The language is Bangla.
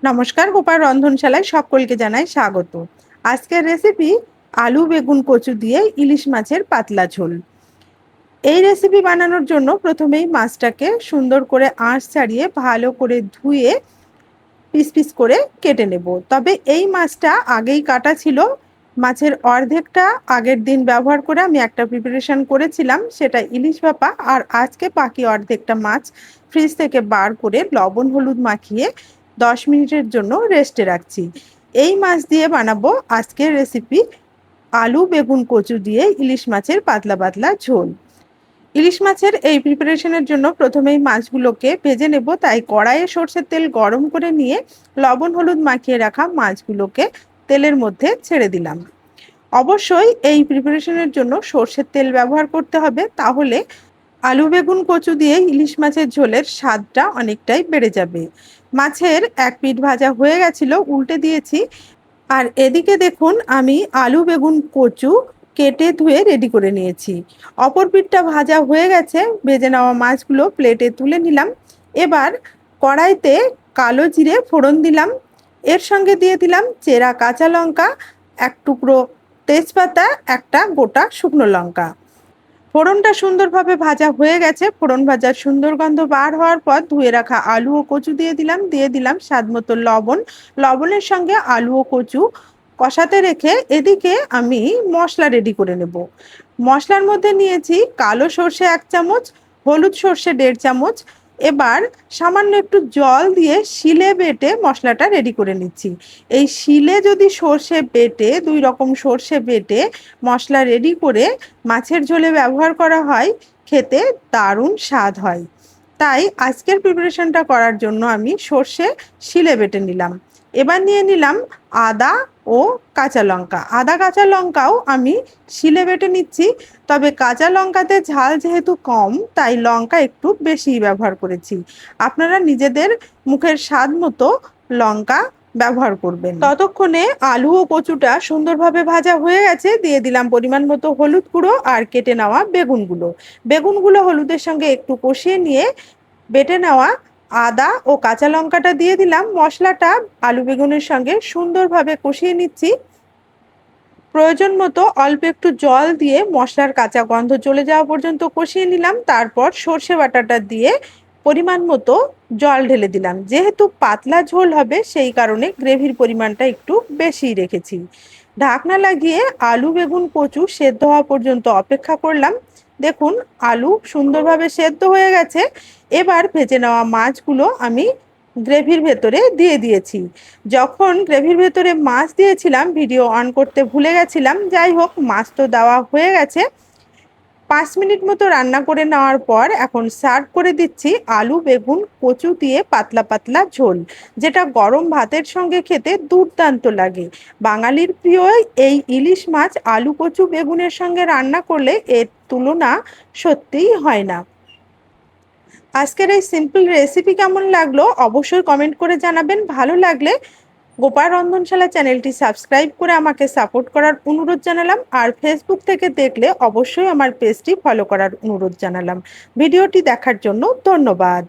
নমস্কার, গোপাল রন্ধনশালায় সকলকে জানাই স্বাগত। আজকের রেসিপি আলু বেগুন কচু দিয়ে ইলিশ মাছের পাতলা ঝোল। এই রেসিপি বানানোর জন্য প্রথমেই মাছটাকে সুন্দর করে আঁশ ছাড়িয়ে ভালো করে ধুয়ে পিস পিস করে কেটে নেব। তবে এই মাছটা আগেই কাটা ছিল, মাছের অর্ধেকটা আগের দিন ব্যবহার করে আমি একটা প্রিপারেশন করেছিলাম, সেটা ইলিশ ভাপা। আর আজকে বাকি অর্ধেকটা মাছ ফ্রিজ থেকে বার করে লবণ হলুদ মাখিয়ে 10 মিনিটের জন্য রেস্টে রাখছি। এই মাছ দিয়ে বানাবো আজকের রেসিপি আলু বেগুন কচু দিয়ে ইলিশ মাছের পাতলা পাতলা ঝোল। ইলিশ মাছের এই প্রিপারেশনের জন্য প্রথমেই মাছগুলোকে ভেজে নেব, তাই কড়াইয়ে সর্ষের তেল গরম করে নিয়ে লবণ হলুদ মাখিয়ে রাখা মাছগুলোকে তেলের মধ্যে ছেড়ে দিলাম। অবশ্যই এই প্রিপারেশনের জন্য সর্ষের তেল ব্যবহার করতে হবে, তাহলে আলু বেগুন কচু দিয়ে ইলিশ মাছের ঝোলের স্বাদটা অনেকটাই বেড়ে যাবে। মাছের এক পিঠ ভাজা হয়ে গেছিল, উল্টে দিয়েছি। আর এদিকে দেখুন, আমি আলু বেগুন কচু কেটে ধুয়ে রেডি করে নিয়েছি। অপর পিঠটা ভাজা হয়ে গেছে, ভেজে নেওয়া মাছগুলো প্লেটে তুলে নিলাম। এবার কড়াইতে কালো জিরে ফোড়ন দিলাম, এর সঙ্গে দিয়ে দিলাম চেরা কাঁচা লঙ্কা, এক টুকরো তেজপাতা, একটা গোটা শুকনো লঙ্কা। ফোড়নটা সুন্দরভাবে ভাজা হয়ে গেছে, ফোড়ন ভাজার সুন্দর গন্ধ বার হওয়ার পর ধুয়ে রাখা আলু ও কচু দিয়ে দিলাম স্বাদ মতো লবণ। লবণের সঙ্গে আলু ও কচু কষাতে রেখে এদিকে আমি মশলা রেডি করে নেব। মশলার মধ্যে নিয়েছি কালো সর্ষে 1 চামচ, হলুদ সর্ষে 1.5 চামচ। এবার সামান্য একটু জল দিয়ে শিলে বেটে মশলাটা রেডি করে নিচ্ছি। এই শিলে যদি সর্ষে বেটে, 2 রকম সর্ষে বেটে মশলা রেডি করে মাছের ঝোলে ব্যবহার করা হয়, খেতে দারুণ স্বাদ হয়। তাই আজকের প্রিপারেশনটা করার জন্য আমি সর্ষে শিলে বেটে নিলাম। এবার নিয়ে নিলাম আদা ও কাঁচা লঙ্কা। আদা কাঁচা লঙ্কাও আমি শিলে বেটে নিচ্ছি, তবে কাঁচা লঙ্কাতে ঝাল যেহেতু কম, তাই লঙ্কা একটু বেশি ব্যবহার করেছি। আপনারা নিজেদের মুখের স্বাদ মতো লঙ্কা ব্যবহার করবেন। ততক্ষণে আলু ও কচুটা সুন্দরভাবে ভাজা হয়ে গেছে, দিয়ে দিলাম পরিমাণ মতো হলুদ গুঁড়ো আর কেটে নেওয়া বেগুনগুলো। বেগুনগুলো হলুদের সঙ্গে একটু কষিয়ে নিয়ে বেটে নেওয়া আদা ও কাঁচা লঙ্কাটা দিয়ে দিলাম। মশলাটা আলু বেগুনের সঙ্গে সুন্দরভাবে কষিয়ে নিচ্ছি। প্রয়োজন মতো অল্প একটু জল দিয়ে মশলার কাঁচা গন্ধ চলে যাওয়া পর্যন্ত কষিয়ে নিলাম। তারপর সর্ষে বাটাটা দিয়ে পরিমাণ মতো জল ঢেলে দিলাম। যেহেতু পাতলা ঝোল হবে, সেই কারণে গ্রেভির পরিমাণটা একটু বেশি রেখেছি। ঢাকনা লাগিয়ে আলু বেগুন কচু সেদ্ধ হওয়া পর্যন্ত অপেক্ষা করলাম। দেখুন, আলু সুন্দরভাবে সেদ্ধ হয়ে গেছে। এবার ভেজে নেওয়া মাছগুলো আমি গ্রেভির ভেতরে দিয়ে দিয়েছি। যখন গ্রেভির ভেতরে মাছ দিয়েছিলাম, ভিডিও অন করতে ভুলে গেছিলাম। যাই হোক, মাছ তো দেওয়া হয়ে গেছে। 5 মিনিট মতো রান্না করে নেওয়ার পর এখন সার্ভ করে দিচ্ছি আলু বেগুন কচু দিয়ে পাতলা পাতলা ঝোল, যেটা গরম ভাতের সঙ্গে খেতে দুর্দান্ত লাগে। বাঙালির প্রিয় এই ইলিশ মাছ আলু কচু বেগুনের সঙ্গে রান্না করলে এর তুলনা সত্যিই হয় না। আজকের এই সিম্পল রেসিপি কেমন লাগলো অবশ্যই কমেন্ট করে জানাবেন। ভালো লাগলে গোপাল রন্ধনশালা চ্যানেলটি সাবস্ক্রাইব করে আমাকে সাপোর্ট করার অনুরোধ জানালাম। আর ফেসবুক থেকে দেখলে অবশ্যই আমার পেজটি ফলো করার অনুরোধ জানালাম। ভিডিওটি দেখার জন্য ধন্যবাদ।